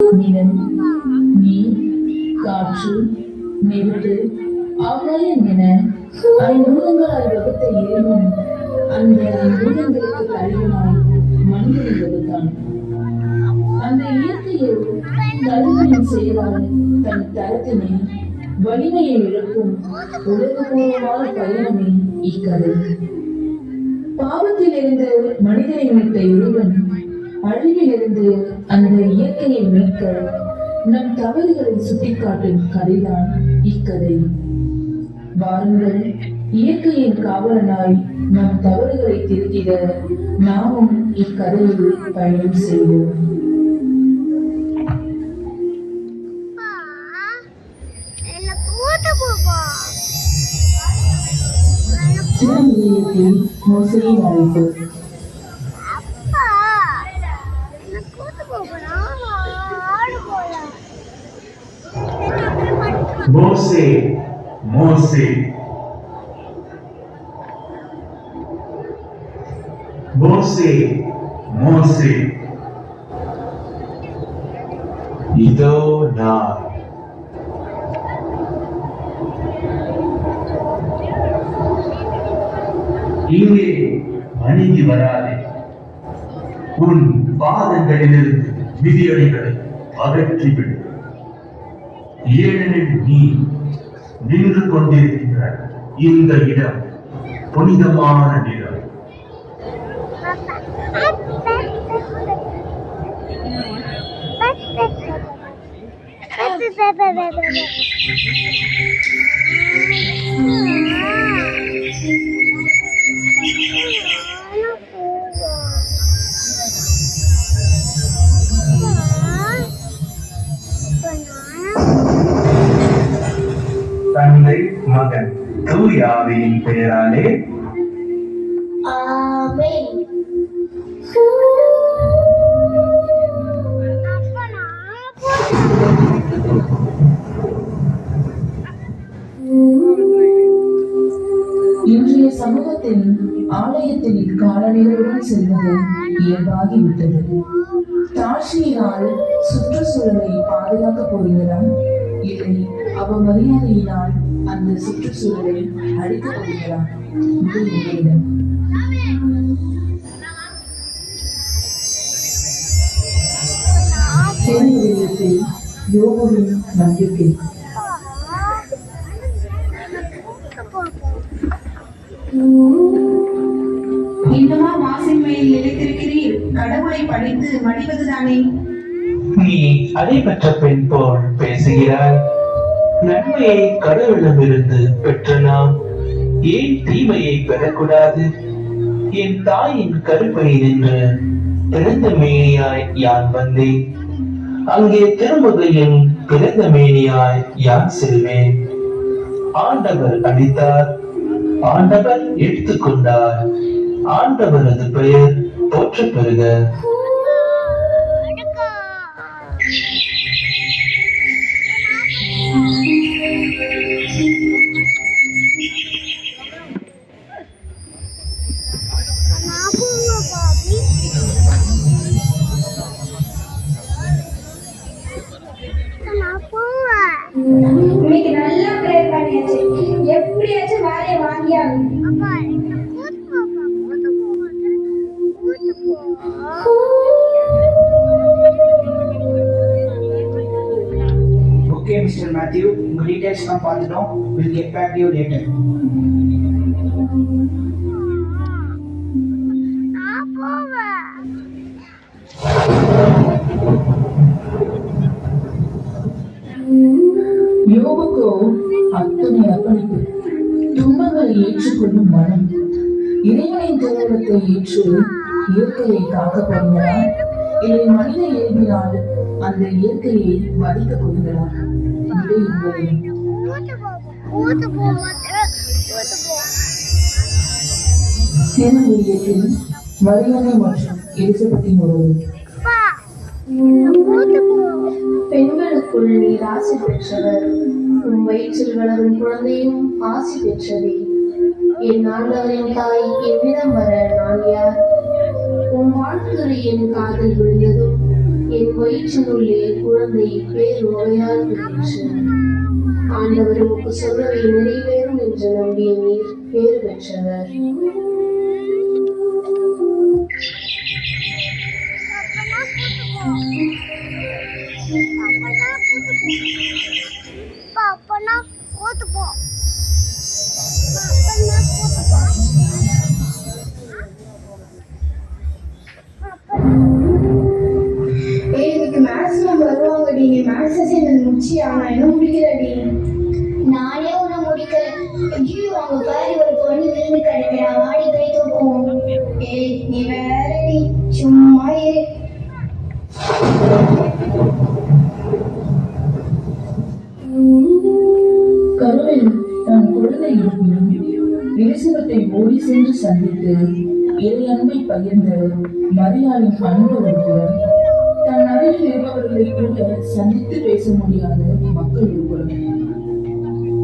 நிலம், நீர், காற்று, நெருப்பு, ஆகாயம் என ஐம்பூதங்களால் வகுத்த இறைவன் அந்த ஐம்பூதங்களுக்கு தலைவனாய் மனிதனை வகுத்தான். அந்த இயற்கையில் கடவுளின் செயலால் தன் தரத்தினை வலிமையை இழக்கும் உலகபூர்வமான பயணமே இக்கதை. பாவத்தில் இருந்து மனிதனை மீட்ட இறைவன் அழிவில் இருந்து அந்த இயற்கையை மீட்க நம் தவறுகளை சுட்டிக்காட்டும் கதைதான் இக்கதை. வாருங்கள், இயற்கையின் காவலனாய் நம் தவறுகளை திருத்திட நாமும் இக்கதையில் பயணம் செய்வோம். மோசையின் அழைப்பு. மோசே மோசே மோசே மோசே, இதோ நான். இங்கே அணுகி வராதே. உன் பாதங்களிலிருந்து விதியடைகளை அகற்றிவிடு. ஏனெனில் நீ நின்று கொண்டிருக்கின்ற இந்த இடம் புனிதமான நிலம். தந்தை மகன் தூய ஆவியின் பெயராலே ஆமென். இன்றைய சமூகத்தில் ஆலயத்தில் காலணிகளுடன் செல்வது இயல்பாகிவிட்டது. தாழ்ச்சியினால் சுற்றுச்சூழலை பாதுகாக்கப் போகிறதா, இல்லை அவமரியாதையினால் அந்த சுற்றுச்சூழலை அழிக்கப் போகிறதா? உங்களிடம் யோகவின் நம்பிக்கை. இன்னுமா மாசின்மையில் நிலைத்திருக்கிறீர்? கடவுளை படைத்து மடிவதுதானே? நீ அதை பெற்ற பெண் போல் பேசுகிறாய். நன்மையை கடவுளிடமிருந்து பெற்ற நாம் ஏன் தீமையை பெறக்கூடாது? என் தாயின் கருப்பை நின்று பிறந்த மேனியாய் யான் வந்தேன். அங்கே திரும்புகையின் பிறந்த மேனியாய் யான் செல்வேன். ஆண்டவர் அளித்தார், ஆண்டவர் எடுத்துக்கொண்டார். ஆண்டவரது பெயர் போற்ற பெறுக. இன்னைக்கு நல்லா ப்ரேயர் பண்ணியாச்சு. எப்படியாச்சும் வேலையை வாங்கியாகும். Okay, Mr. Matthew, உங்க டீடைல்ஸ் எல்லாம் பார்த்துட்டோம். We'll get back to you later. யோபுக்கோ அத்தனை அர்ப்பணிப்பு, துன்பங்களை ஏற்றுக்கொள்ளும் மனம், இறைவனின் திருவுளத்தை ஏற்று இயற்கையை காக்க போகிறார், இல்லை மனித இயல்பினால் அந்த இயற்கையை வதைக்கப் போகிறார்? சேனத்தில் மரியனை மற்றும் எலிசபெத்தின் உறவு. பெண்களுக்குள் நீர் ஆசி பெற்றவர், உன் வயிற்றில் வளரும் குழந்தையும் ஆசி பெற்றதே. என் ஆண்டவரின் தாய் எவ்விதம் வர நான் யார்? உன் வாழ்த்துறை என் காதில் விழுந்ததும் என் வயிற்றினுள்ளே குழந்தை பேர் நோயால் பெற்று ஆண்டவர் உமக்கு சொல்றதை நிறைவேறும் என்று நம்பிய நீர் பேறு பெற்றவர். இன்னைக்கு மேத்ஸ் மேம் வருவாங்கடி. நீ மேத்ஸ் அசைன்மெண்ட் முடிச்சியா? நான் இன்னும் முடிக்கலடி. நானே உன்னை முடிக்கல. ஐயோ, அவங்க பாரு ஒரு பொண்ணு விருந்து கிடைக்கிறா, வாடி போய் தூக்குவோம். ஏய் நீ வேறடி, சும்மா இரு. கருவில் தன் குழந்தை இருப்பினும் எலிசபெத்தை ஓடி சென்று சந்தித்து இறை அன்பை பகிர்ந்த மரியாளின் அன்பு ஒருபுறம், தன் அருகில் இருப்பவர்களை கூட சந்தித்து பேச முடியாத மக்கள் ஒருபுறம்.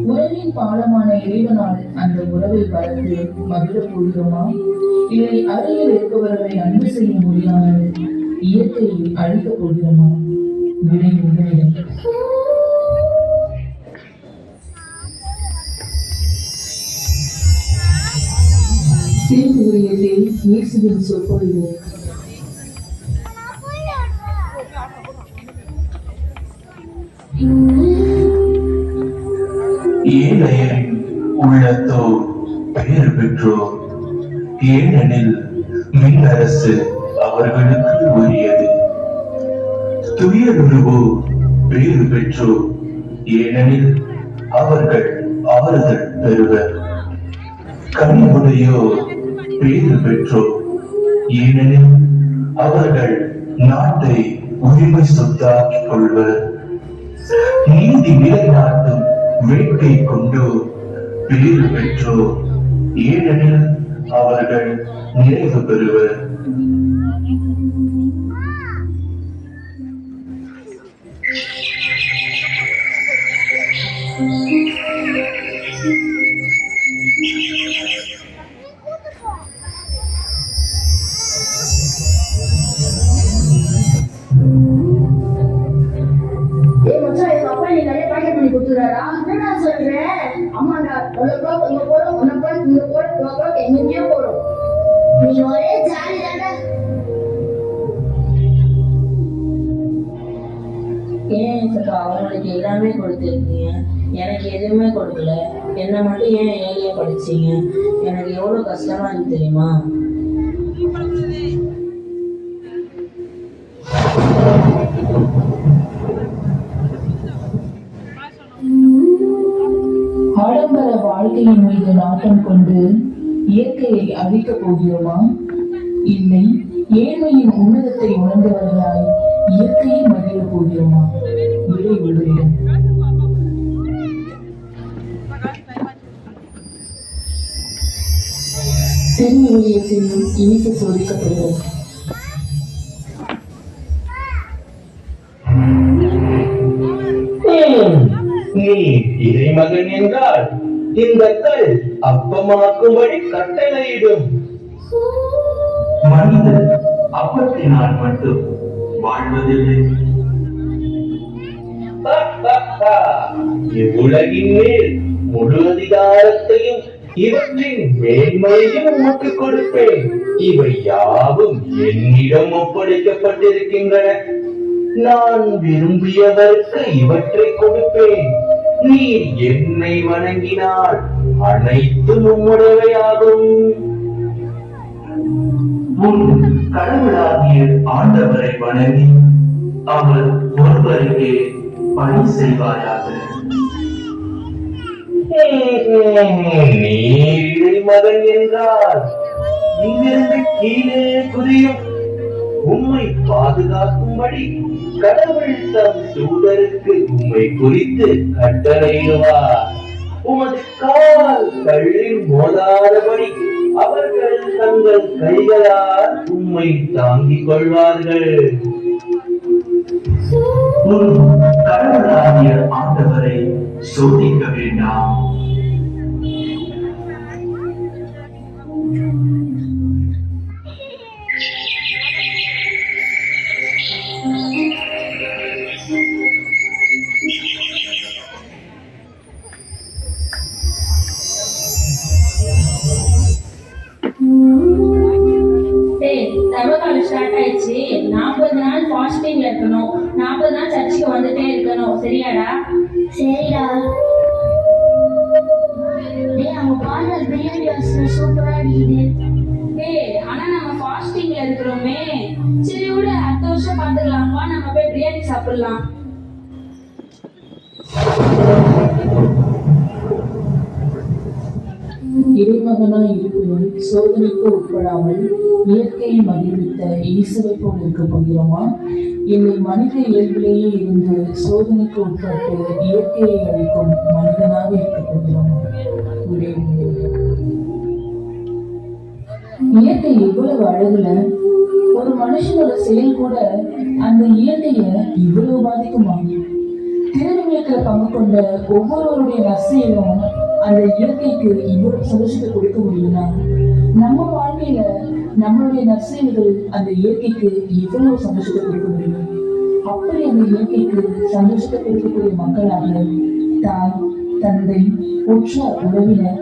உறவின் பாலமான இறைவனால் அந்த உறவை வளர்த்து மகிழப் போகிறோமா, இல்லை அருகில் இருப்பவர்களை அன்பு செய்ய முடியாமல் இயற்கையை அழிக்கப் போகிறோமா? விடை உங்களிடம். திருமுறையில் இயேசுவின் சொற்பொழிவு. ஏழையரின் உள்ளத்தோர் பெயர் பெற்றோர், ஏனெனில் மின்னரசு அவர்களுக்கு உரியது. துயருருவோர் பேறு பெற்றோர், ஏனெனில் அவர்கள் ஆறுதல் பெறுவர். கனிவுடையோர் பேறு பெற்றோர், ஏனெனில் அவர்கள் நாட்டை உரிமை சொத்தாக்கிக் கொள்வர். நீதி நிலைநாட்டும் வேட்கை கொண்டோர் பேறு பெற்றோர், ஏனெனில் அவர்கள் நிறைவு பெறுவர். என்னடா சொல்றேன்? ஆமாண்டா, இங்க போறோம், இங்க போறோம், எங்கேயோ போறோம். நீ ஒரே ஜாலி தாண்டா. ஏன் சக்கா அவங்களுக்கு எல்லாமே கொடுத்துருக்கீங்க, எனக்கு எதுவுமே கொடுக்கல. என்னை மட்டும் ஏன் ஏழையா படிச்சீங்க? எனக்கு எவ்வளோ கஷ்டமா இருக்கு தெரியுமா? ஆடம்பர வாழ்க்கையின் மீது நாட்டம் கொண்டு இயற்கையை அழிக்கப் போகிறோமா, இல்லை ஏழ்மையின் உன்னதத்தை உணர்ந்தவர்களாய் இயற்கையை மகிழப் போகிறோமா? விடை உங்களிடம். திருவுருவத்தில் இயேசு சோதிக்கப்படுகிறது. நீ இறைமகன் என்றால் இந்த கல் அப்பமாக்கும்படி கட்டளையிடும். மனிதன் அப்பத்தினால் மட்டும் வாழ்வதில்லை, இவ்வுலகின் மேல் முழு அதிகாரத்தையும் இவற்றின் மேன்மையையும் உமக்கு கொடுப்பேன். இவை யாவும் என்னிடம் ஒப்படைக்கப்பட்டிருக்கின்றன. நான் விரும்பியவருக்கு இவற்றை கொடுப்பேன். நீ என்னை வணங்கினால் அனைத்தும் உம்முடையவையாகும். உன் கடவுளாகிய ஆண்டவரை வணங்கி அவர் ஒருவருக்கே பணி செய்வாயாக. நீர் மகன் என்றால் இங்கிருந்து கீழே குதியும். உம்மை பாதுகாக்கும்படி கடவுள் தம் தூதருக்கு உம்மை குறித்து கட்டளையிடுவார். உமது கால் கல்லில் மோதாதபடி அவர்கள் தங்கள் கைகளால் உம்மை தாங்கிக் கொள்வார்கள். உன் கடவுளாகிய ஆண்டவரை சோதிக்க வேண்டாம். இருக்கலாம். இறைமகனாய் இருப்பினும் சோதனைக்கு உட்படாமல் இயற்கையை மகிழ்வித்த இயேசுவை போல் இருக்க போகிறோமா? இல்லை மனித இயல்பிலேயே இருந்து சோதனைக்கு உட்பட்டு இயற்கையை அளிக்கும் மனிதனாக இருக்க போகிறோமா? இயற்கை எவ்வளவு அழகுல, ஒரு மனுஷனோட செயல் கூட அந்த இயற்கைய இவ்வளவு பாதிக்குமா? திருவிழாக்களை பங்கு கொண்ட ஒவ்வொருவருடைய நசையிலும் அந்த இயற்கைக்கு இவ்வளவு சந்தோஷத்தை கொடுக்க முடியும்னா, நம்ம வாழ்க்கையில நம்மளுடைய நற்செயல்கள் அந்த இயற்கைக்கு எவ்வளவு சந்தோஷத்தை கொடுக்க முடியும்? அப்படி அந்த இயற்கைக்கு சந்தோஷத்தை கொடுக்கக்கூடிய மக்களாக தாய், தந்தை, உற்றார் உறவினர்,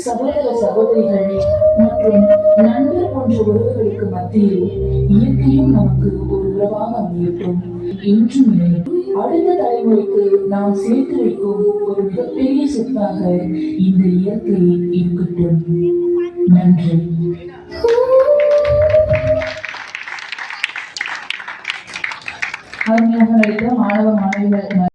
சகோதர சகோதரிகள் மற்றும் நண்பர் போன்ற உறவுகளுக்கு மத்தியில் இயற்கையும் நமக்கு ஒரு உறவாக அமையட்டும். இன்றும் இல்லை, அடுத்த தலைமுறைக்கு நாம் சேர்த்து வைக்கும் ஒரு மிகப்பெரிய சொத்தாக இந்த இயற்கை இருக்கட்டும். நன்றி. அருமையாக நடித்த மாணவ மாணவிகள்